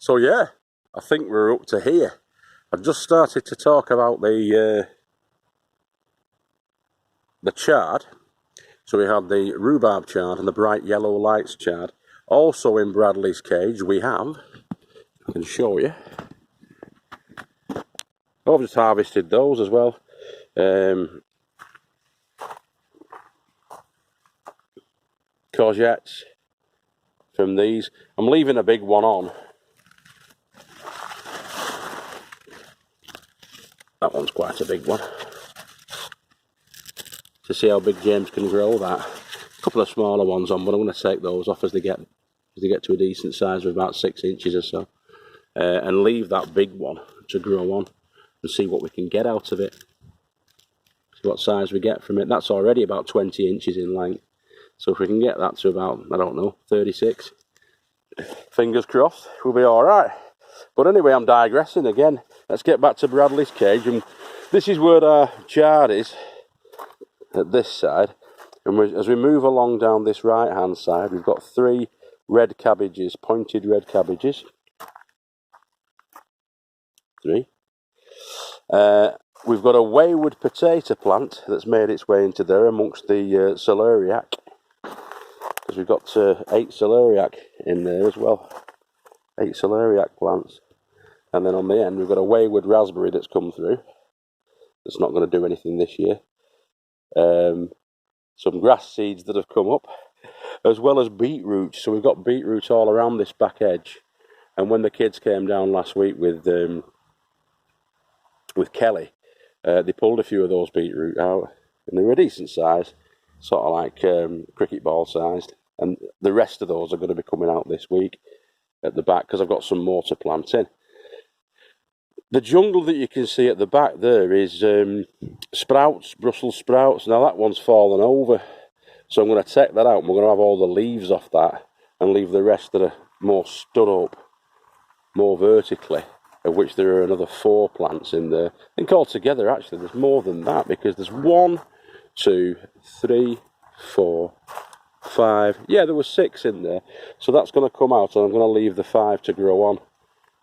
So yeah, I think we're up to here. I've just started to talk about the chard. So we had the rhubarb chard and the bright yellow lights chard. Also in Bradley's cage we have, I can show you, I've just harvested those as well. Courgettes from these. I'm leaving a big one on. That one's quite a big one. To see how big James can grow that. A couple of smaller ones on, but I'm going to take those off as they get to a decent size of about 6 inches or so. And leave that big one to grow on and see what we can get out of it. See what size we get from it. That's already about 20 inches in length. So if we can get that to about, I don't know, 36, fingers crossed, we'll be alright. But anyway, I'm digressing again. Let's get back to Bradley's cage. And this is where our chard is, at this side. And as we move along down this right hand side, we've got 3 red cabbages, pointed red cabbages. 3. We've got a wayward potato plant that's made its way into there amongst the celeriac. Because we've got 8 celeriac in there as well. 8 celeriac plants. And then on the end we've got a wayward raspberry that's come through. That's not going to do anything this year. Some grass seeds that have come up. As well as beetroot. So we've got beetroot all around this back edge. And when the kids came down last week with Kelly, they pulled a few of those beetroot out, and they were a decent size, sort of like cricket ball sized, and the rest of those are going to be coming out this week at the back because I've got some more to plant in. The jungle that you can see at the back there is sprouts, Brussels sprouts. Now that one's fallen over, so I'm going to take that out and we're going to have all the leaves off that and leave the rest that are more stood up, more vertically, of which there are another 4 plants in there. I think altogether actually there's more than that, because there's 1, 2, 3, 4, 5, yeah, there were 6 in there. So that's going to come out, and I'm going to leave the 5 to grow on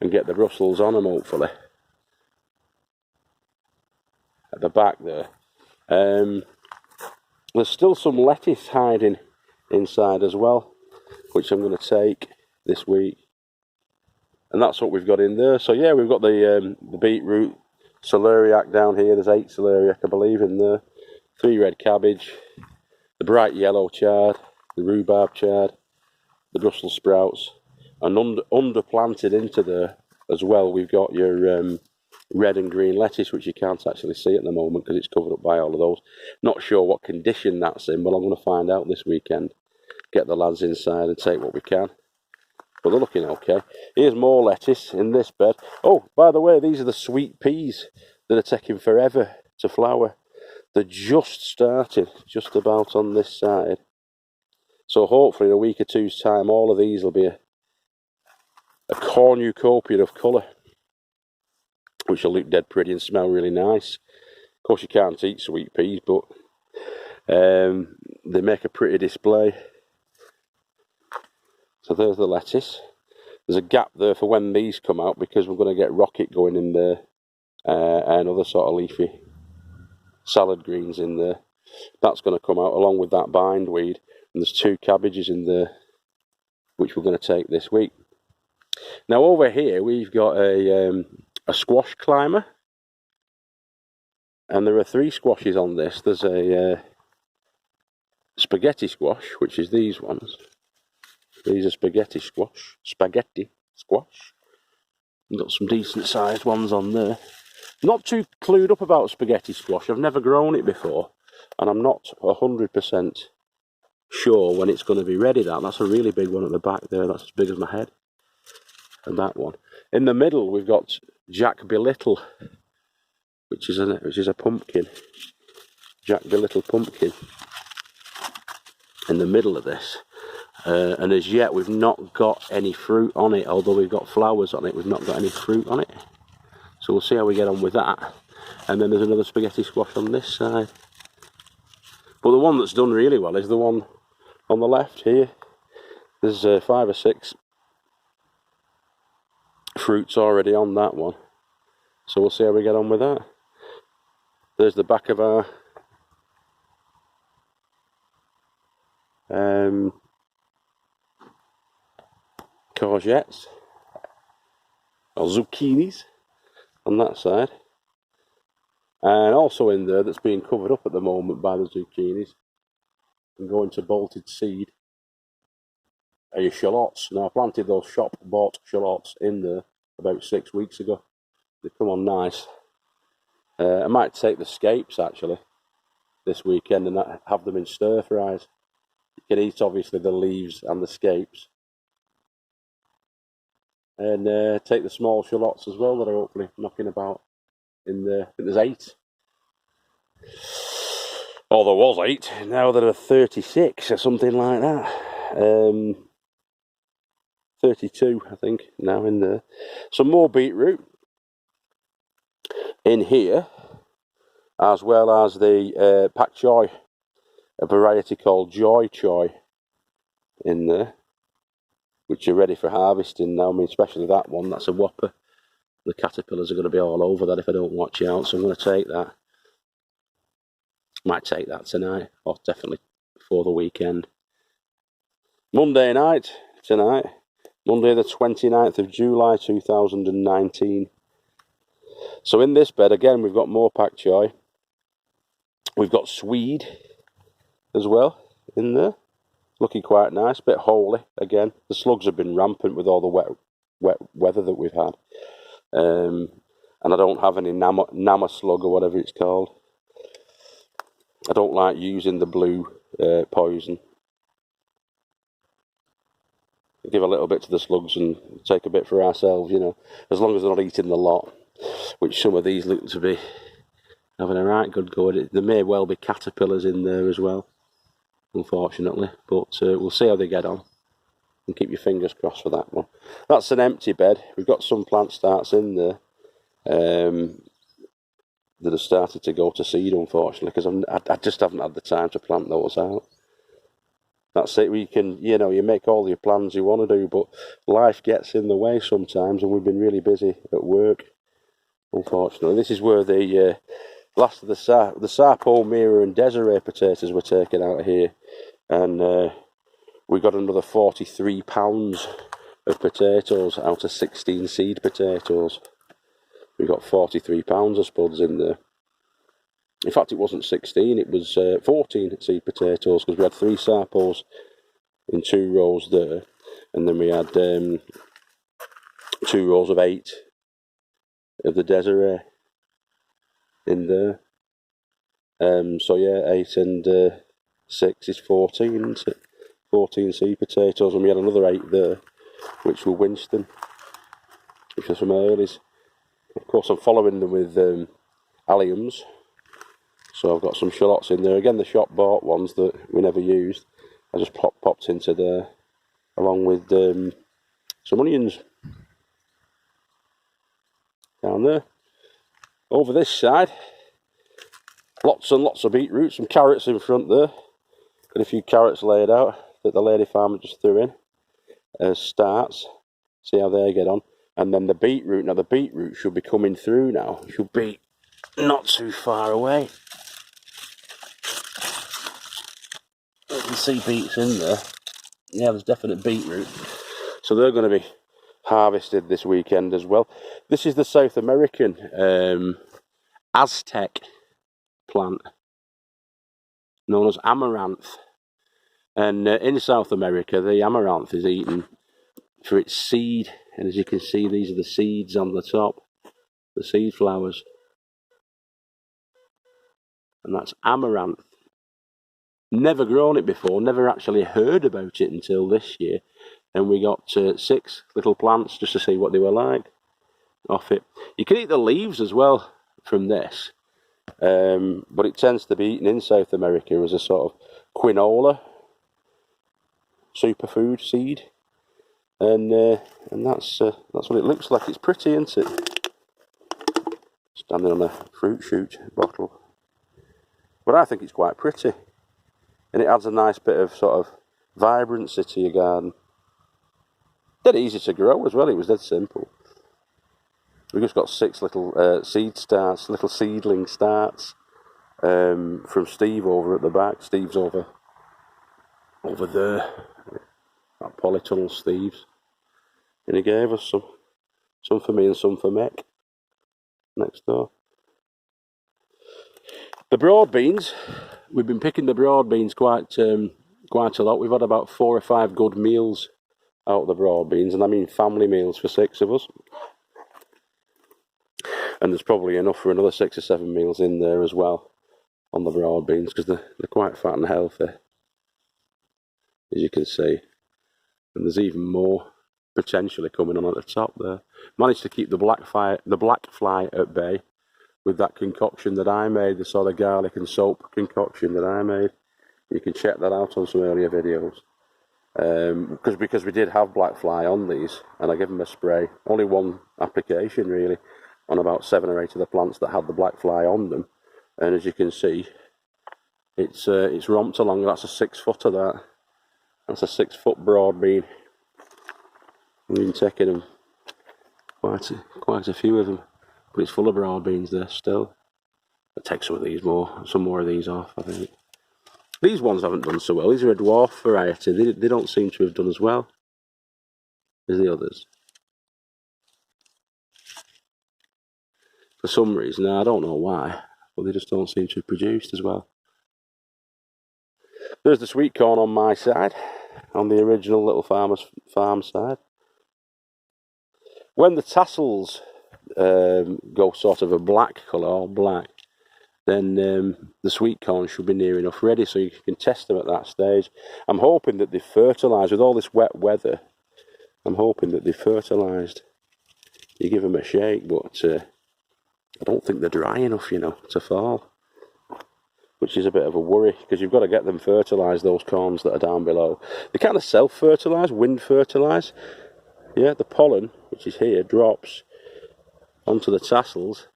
and get the Brussels on them hopefully at the back there. There's still some lettuce hiding inside as well, which I'm going to take this week. And that's what we've got in there. So yeah, we've got the beetroot, celeriac down here. There's 8 celeriac, I believe, in there. 3 red cabbage, the bright yellow chard, the rhubarb chard, the Brussels sprouts, and underplanted into there as well, we've got your red and green lettuce, which you can't actually see at the moment because it's covered up by all of those. Not sure what condition that's in, but I'm going to find out this weekend. Get the lads inside and take what we can. But they're looking okay. Here's more lettuce in this bed. Oh, by the way, these are the sweet peas that are taking forever to flower. They're just started, just about on this side. So hopefully in a week or two's time, all of these will be a cornucopia of colour, which will look dead pretty and smell really nice. Of course, you can't eat sweet peas, but they make a pretty display. So there's the lettuce. There's a gap there for when these come out, because we're going to get rocket going in there and other sort of leafy salad greens in there. That's going to come out along with that bindweed. And there's 2 cabbages in there, which we're going to take this week. Now over here we've got a squash climber. And there are 3 squashes on this. There's a spaghetti squash, which is these ones. These are spaghetti squash. We've got some decent sized ones on there. Not too clued up about spaghetti squash. I've never grown it before, and I'm not 100% sure when it's going to be ready. That's a really big one at the back there. That's as big as my head. And that one. In the middle we've got Jack Belittle, which is a pumpkin. Jack Belittle pumpkin. In the middle of this. And as yet we've not got any fruit on it, although we've got flowers on it, we've not got any fruit on it. So we'll see how we get on with that. And then there's another spaghetti squash on this side. But the one that's done really well is the one on the left here. There's 5 or 6 fruit's already on that one, so we'll see how we get on with that. There's the back of our courgettes or zucchinis on that side, and also in there that's being covered up at the moment by the zucchinis and going to bolted seed are your shallots. Now I planted those shop bought shallots in there about 6 weeks ago. They come on nice. I might take the scapes actually this weekend and have them in stir fries. You can eat obviously the leaves and the scapes, and take the small shallots as well that are hopefully knocking about in there. I think there's 8. Or there was 8, now there are 36 or something like that. 32 I think now in there. Some more beetroot in here, as well as the pak choi, a variety called Joy Choy in there, which are ready for harvesting now. I mean, especially that one, that's a whopper. The caterpillars are going to be all over that if I don't watch out, so I'm going to take that. Might take that tonight, or definitely before the weekend. Monday night, tonight, Monday the 29th of July 2019. So in this bed, again, we've got more pak choi. We've got swede as well in there. Looking quite nice, bit holy again. The slugs have been rampant with all the wet weather that we've had. And I don't have any Nama slug or whatever it's called. I don't like using the blue poison. Give a little bit to the slugs and take a bit for ourselves, you know, as long as they're not eating the lot, which some of these look to be having a right good go at it. There may well be caterpillars in there as well, unfortunately, but we'll see how they get on and keep your fingers crossed for that one. That's an empty bed. We've got some plant starts in there that have started to go to seed, unfortunately, because I just haven't had the time to plant those out. That's it. We can, you know, you make all your plans you want to do, but life gets in the way sometimes, and we've been really busy at work, unfortunately. This is where the last of the Sarpo, Mira and Desiree potatoes were taken out of here, and we got another 43 pounds of potatoes out of 16 seed potatoes. We got 43 pounds of spuds in there. In fact, it wasn't 16, it was 14 seed potatoes, because we had 3 Sarpos in 2 rows there, and then we had 2 rows of 8 of the Desiree in there. So yeah, 8 and 6 is 14, isn't it? 14 seed potatoes, and we had another 8 there, which were Winston, which are from earlies. Of course, I'm following them with alliums. So I've got some shallots in there. Again, the shop bought ones that we never used. I just popped into there, along with some onions down there. Over this side, lots and lots of beetroot, some carrots in front there. Got a few carrots laid out that the lady farmer just threw in as starts. See how they get on. And then the beetroot. Now the beetroot should be coming through now. It should be not too far away. You can see beets in there. Yeah, there's definite beetroot. So they're going to be harvested this weekend as well. This is the South American Aztec plant, known as amaranth. And in South America, the amaranth is eaten for its seed. And as you can see, these are the seeds on the top, the seed flowers. And that's amaranth. Never grown it before, never actually heard about it until this year. And we got 6 little plants just to see what they were like off it. You can eat the leaves as well from this, but it tends to be eaten in South America as a sort of quinola superfood seed, and that's what it looks like. It's pretty, isn't it? Standing on a fruit shoot bottle, but I think it's quite pretty. And it adds a nice bit of sort of vibrancy to your garden. Dead easy to grow as well, it was dead simple. We've just got 6 little seed starts, little seedling starts from Steve over at the back. Steve's over there, that polytunnel Steve's. And he gave us some for me and some for Mick next door. The broad beans, we've been picking the broad beans quite a lot. We've had about 4 or 5 good meals out of the broad beans, and I mean family meals for 6 of us. And there's probably enough for another 6 or 7 meals in there as well on the broad beans, because they're quite fat and healthy, as you can see. And there's even more potentially coming on at the top there. Managed to keep the black fly at bay with that concoction that I made, the sort of garlic and soap concoction that I made. You can check that out on some earlier videos. Because we did have black fly on these, and I gave them a spray. Only one application really, on about 7 or 8 of the plants that had the black fly on them. And as you can see, it's romped along. That's a 6-footer. That's a 6-foot broad bean. We've been taking them, quite a few of them, but it's full of broad beans there still. I'll take some more of these off, I think. These ones haven't done so well. These are a dwarf variety. They don't seem to have done as well as the others. For some reason, I don't know why, but they just don't seem to have produced as well. There's the sweet corn on my side, on the original Little Farmer's Farm side. When the tassels go sort of a black colour, all black, then the sweet corn should be near enough ready, so you can test them at that stage. I'm hoping that they've fertilised with all this wet weather. I'm hoping that they've fertilised. You give them a shake, but I don't think they're dry enough, you know, to fall, which is a bit of a worry, because you've got to get them fertilised, those corns that are down below. They kind of self-fertilise, wind fertilise. Yeah, the pollen, which is here, drops onto the tassels,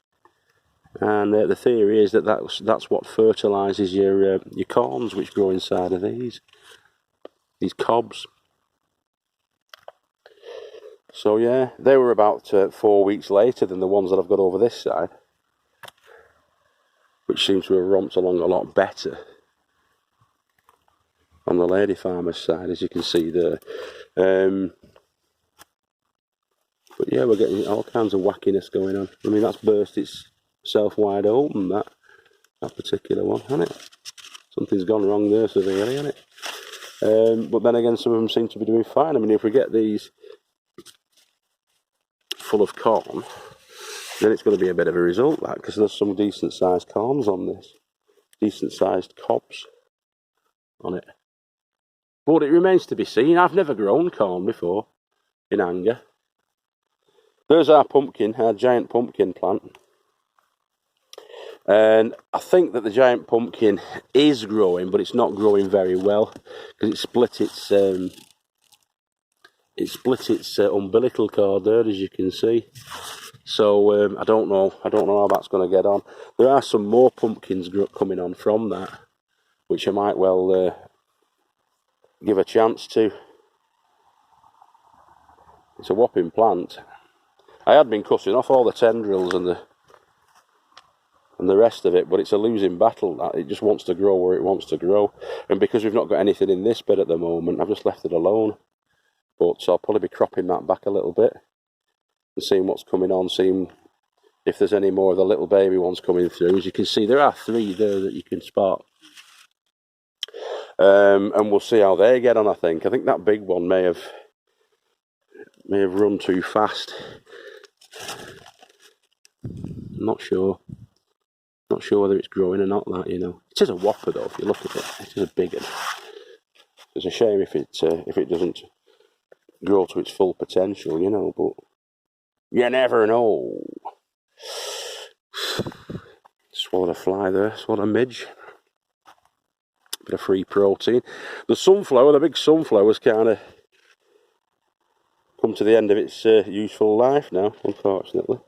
and the theory is that that's what fertilises your corns, which grow inside of these cobs. So yeah, they were about 4 weeks later than the ones that I've got over this side, which seems to have romped along a lot better on the lady farmer's side, as you can see there. But yeah, we're getting all kinds of wackiness going on. I mean, that's burst itself wide open, that particular one, hasn't it? Something's gone wrong there severely, hasn't it? But then again, some of them seem to be doing fine. I mean, if we get these full of corn, then it's going to be a bit of a result, that, because there's some decent sized corns on this, decent sized cobs on it. But it remains to be seen. I've never grown corn before in anger. There's our pumpkin, our giant pumpkin plant. And I think that the giant pumpkin is growing, but it's not growing very well, because it split its umbilical cord there, as you can see. So I don't know how that's going to get on. There are some more pumpkins coming on from that, which I might well give a chance to. It's a whopping plant. I had been cutting off all the tendrils and the rest of it, but it's a losing battle. That it just wants to grow where it wants to grow, and because we've not got anything in this bed at the moment, I've just left it alone. But I'll probably be cropping that back a little bit and seeing what's coming on, seeing if there's any more of the little baby ones coming through. As you can see, there are 3 there that you can spot, and we'll see how they get on. I think that big one may have run too fast. I'm not sure whether it's growing or not, that, you know. It is a whopper though, if you look at it. It is a big one. It's a shame if it doesn't grow to its full potential, you know, but you never know. Swallowed a fly there, swallowed a midge. Bit of free protein. The big sunflower's kind of come to the end of its useful life now, unfortunately.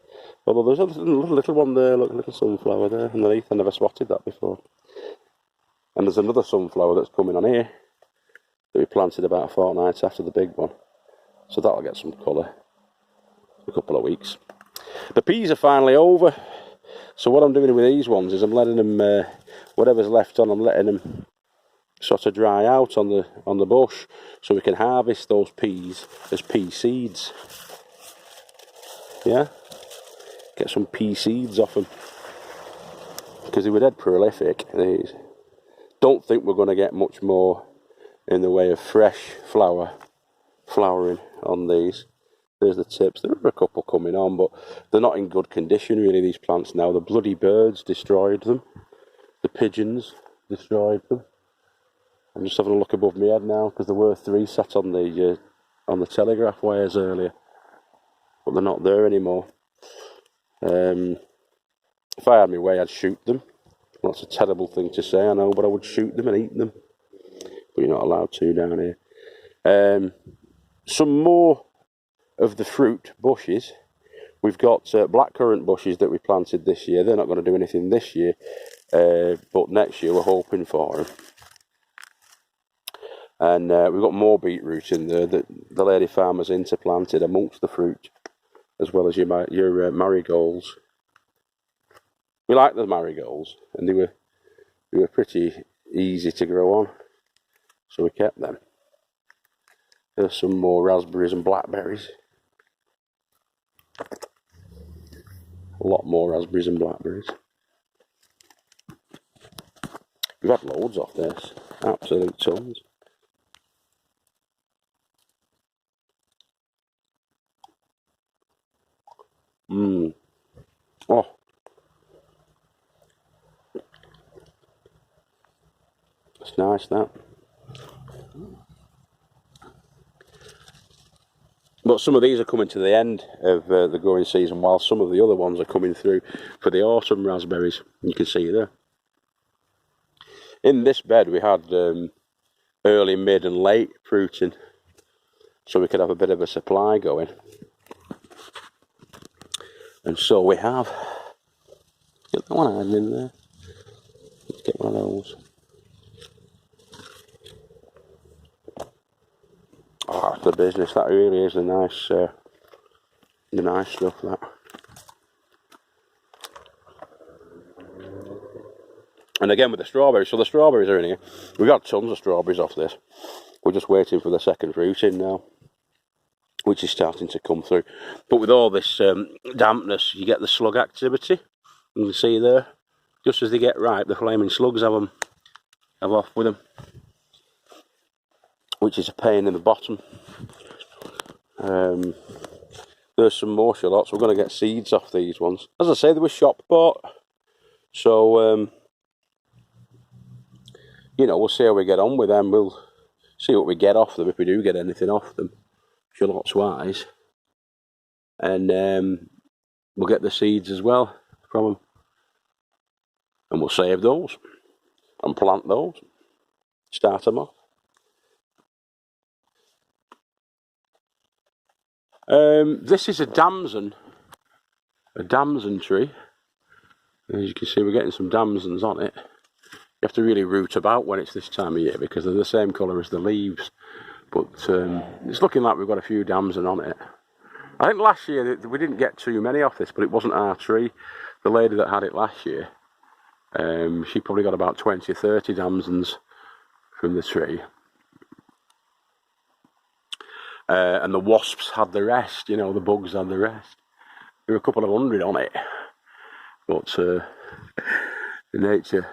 Although there's a little one there, look, a little sunflower there underneath. I never spotted that before. And there's another sunflower that's coming on here that we planted about a fortnight after the big one. So that'll get some colour in a couple of weeks. The peas are finally over. So what I'm doing with these ones is I'm letting them, whatever's left on, I'm letting them sort of dry out on the bush, so we can harvest those peas as pea seeds. Yeah, get some pea seeds off them, because they were dead prolific. These. Don't think we're going to get much more in the way of fresh flowering on these. There's the tips. There are a couple coming on, but they're not in good condition really, these plants now. The bloody birds destroyed them. The pigeons destroyed them. I'm just having a look above my head now, because there were 3 sat on the telegraph wires earlier, but they're not there anymore. If I had my way, I'd shoot them. That's a terrible thing to say, I know, but I would shoot them and eat them. But you're not allowed to down here. Some more of the fruit bushes. We've got blackcurrant bushes that we planted this year. They're not going to do anything this year, but next year we're hoping for them. And we've got more beetroot in there that the lady farmer's interplanted amongst the fruit, as well as your marigolds. We like the marigolds, and they were pretty easy to grow on, so we kept them. There's some more raspberries and blackberries. A lot more raspberries and blackberries. We've had loads off this, absolute tons. Oh, it's nice, that. But some of these are coming to the end of the growing season, while some of the other ones are coming through for the autumn raspberries. You can see there. In this bed we had early, mid and late fruiting, so we could have a bit of a supply going. And so we have. Get that one in there. Let's get one of those. Oh, it's the business. That really is the nice stuff, that. And again with the strawberries, so the strawberries are in here. We've got tons of strawberries off this. We're just waiting for the second fruiting now, which is starting to come through. But with all this dampness, you get the slug activity. You can see there, just as they get ripe, the flaming slugs have off with them, which is a pain in the bottom. There's some more shallots. We're going to get seeds off these ones. As I say, they were shop bought, so you know, we'll see how we get on with them. We'll see what we get off them, if we do get anything off them, shallots wise, and we'll get the seeds as well from them, and we'll save those and plant those, start them off. This is a damson tree. As you can see, we're getting some damsons on it. You have to really root about when it's this time of year, because they're the same colour as the leaves. But it's looking like we've got a few damson on it. I think last year we didn't get too many off this, but it wasn't our tree. The lady that had it last year, she probably got about 20 or 30 damsons from the tree. And the wasps had the rest, you know, the bugs had the rest. There were a couple of 100 on it, but nature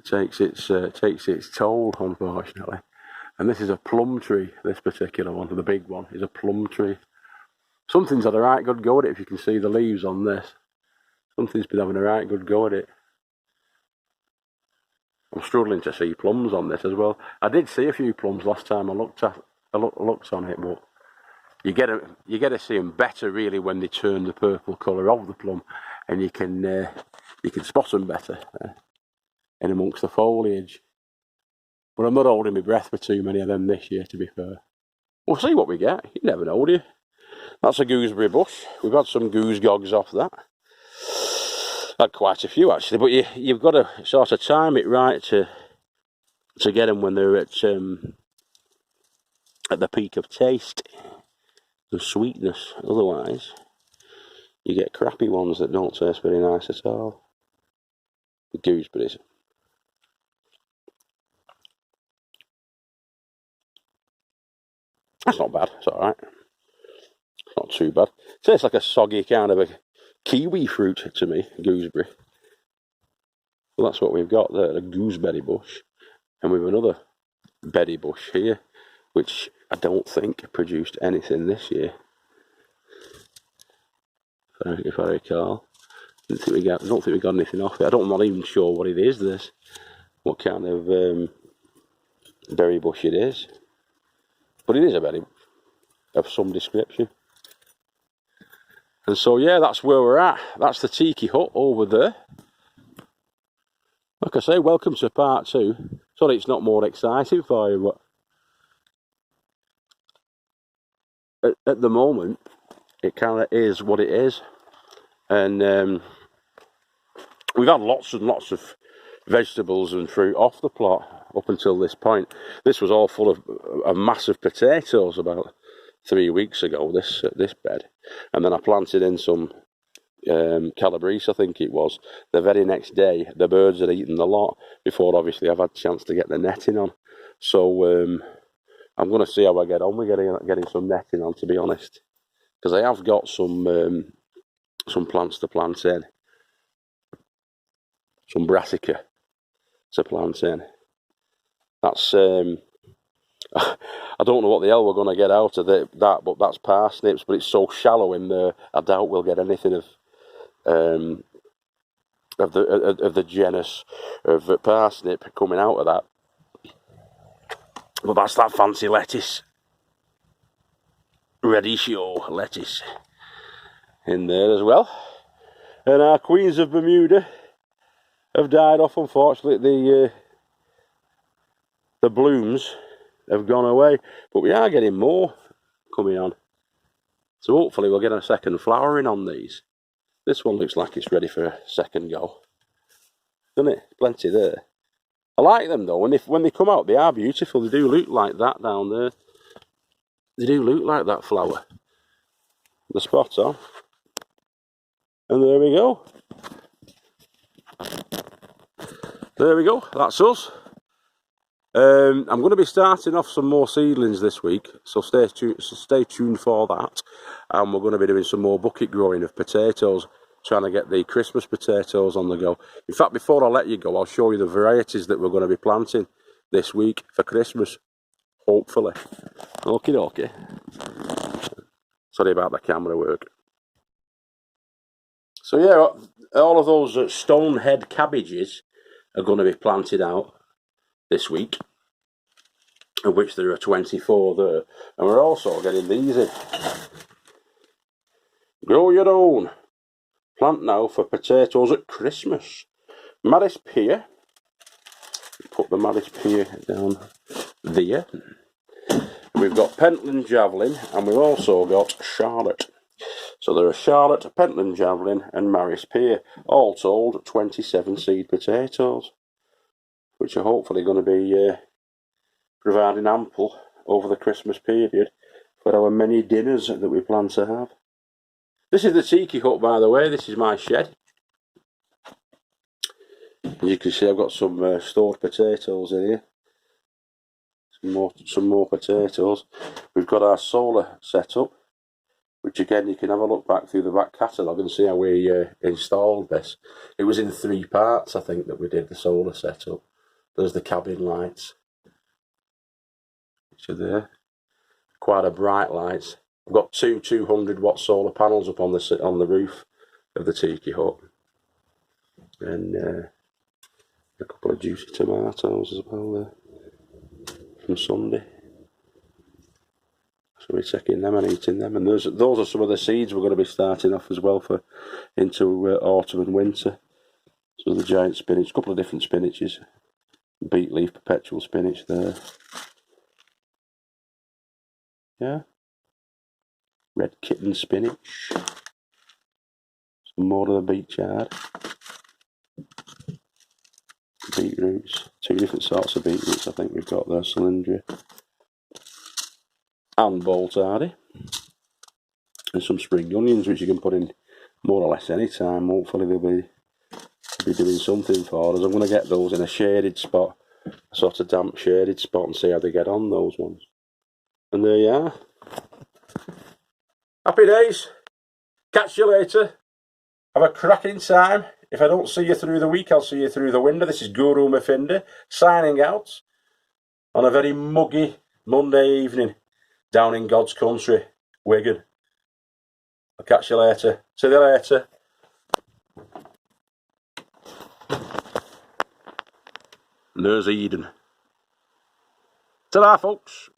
takes its toll, unfortunately. And this is a plum tree. This particular one, the big one, is a plum tree. Something's had a right good go at it. If you can see the leaves on this, something's been having a right good go at it. I'm struggling to see plums on this as well. I did see a few plums last time I looked on it, but you get to see them better really when they turn the purple colour of the plum, and you can spot them better in amongst the foliage. But I'm not holding my breath for too many of them this year, to be fair. We'll see what we get. You never know, do you? That's a gooseberry bush. We've had some goose gogs off that. Had quite a few actually, but you've got to sort of time it right to get them when they're at the peak of taste and sweetness. Otherwise, you get crappy ones that don't taste very nice at all. The gooseberries. That's not bad, it's alright. It's not too bad. It tastes like a soggy kind of a kiwi fruit to me, gooseberry. Well, that's what we've got there, a gooseberry bush. And we've another berry bush here, which I don't think produced anything this year, if I recall. I don't think we got anything off it. I'm not even sure what it is, this. What kind of berry bush it is. But it is a berry of some description. And so, yeah, that's where we're at. That's the tiki hut over there. Like I say, welcome to part 2. Sorry it's not more exciting for you, but at the moment, it kind of is what it is. And we've had lots and lots of vegetables and fruit off the plot up until this point. This was all full of massive potatoes about 3 weeks ago, this bed. And then I planted in some calabrese, I think it was. The very next day, the birds had eaten the lot before, obviously, I've had a chance to get the netting on. So I'm going to see how I get on with getting some netting on, to be honest. Because I have got some plants to plant in. Some brassica to plant in. That's I don't know what the hell we're going to get out of that, but that's parsnips. But it's so shallow in there, I doubt we'll get anything of the genus of parsnip coming out of that. But that's that fancy lettuce, radicchio lettuce, in there as well. And our Queens of Bermuda have died off, unfortunately. The blooms have gone away, but we are getting more coming on. So hopefully we'll get a second flowering on these. This one looks like it's ready for a second go, doesn't it? Plenty there. I like them though, and when they come out, they are beautiful. They do look like that down there. They do look like that flower. The spot on. And there we go. There we go, that's us. I'm going to be starting off some more seedlings this week, so stay tuned for that. And we're going to be doing some more bucket growing of potatoes, trying to get the Christmas potatoes on the go. In fact, before I let you go, I'll show you the varieties that we're going to be planting this week for Christmas, hopefully. Okie dokie. Sorry about the camera work. So yeah, all of those stonehead cabbages are going to be planted out this week, of which there are 24 there. And we're also getting these in. Grow your own. Plant now for potatoes at Christmas. Maris Pear. Put the Maris Pear down there. We've got Pentland Javelin, and we've also got Charlotte. So there are Charlotte, Pentland Javelin, and Maris Pear. All told, 27 seed potatoes, which are hopefully going to be providing ample over the Christmas period for our many dinners that we plan to have. This is the tiki hut, by the way. This is my shed. As you can see, I've got some stored potatoes in here. Some more potatoes. We've got our solar set up, which again, you can have a look back through the back catalogue and see how we installed this. It was in 3 parts, I think, that we did the solar setup. There's the cabin lights, which are there. Quite a bright lights. I've got 2 200-watt solar panels up on the roof of the tiki hut. And a couple of juicy tomatoes as well there from Sunday. So we're taking them and eating them. And those are some of the seeds we're going to be starting off as well into autumn and winter. So the giant spinach, a couple of different spinaches. Beet leaf, perpetual spinach there. Yeah. Red kitten spinach. Some more of the beet yard. Beetroots. 2 different sorts of beetroots I think we've got there. Cylindria. And bolt hardy. And some spring onions which you can put in more or less any time. Hopefully they'll be doing something for us. I'm going to get those in a shaded spot, a sort of damp shaded spot, and see how they get on, those ones. And there you are. Happy days. Catch you later. Have a cracking time. If I don't see you through the week, I'll see you through the window. This is Guru Mafinda signing out on a very muggy Monday evening down in God's country, Wigan. I'll catch you later. See you later. There's Eden. Ta-ra, folks.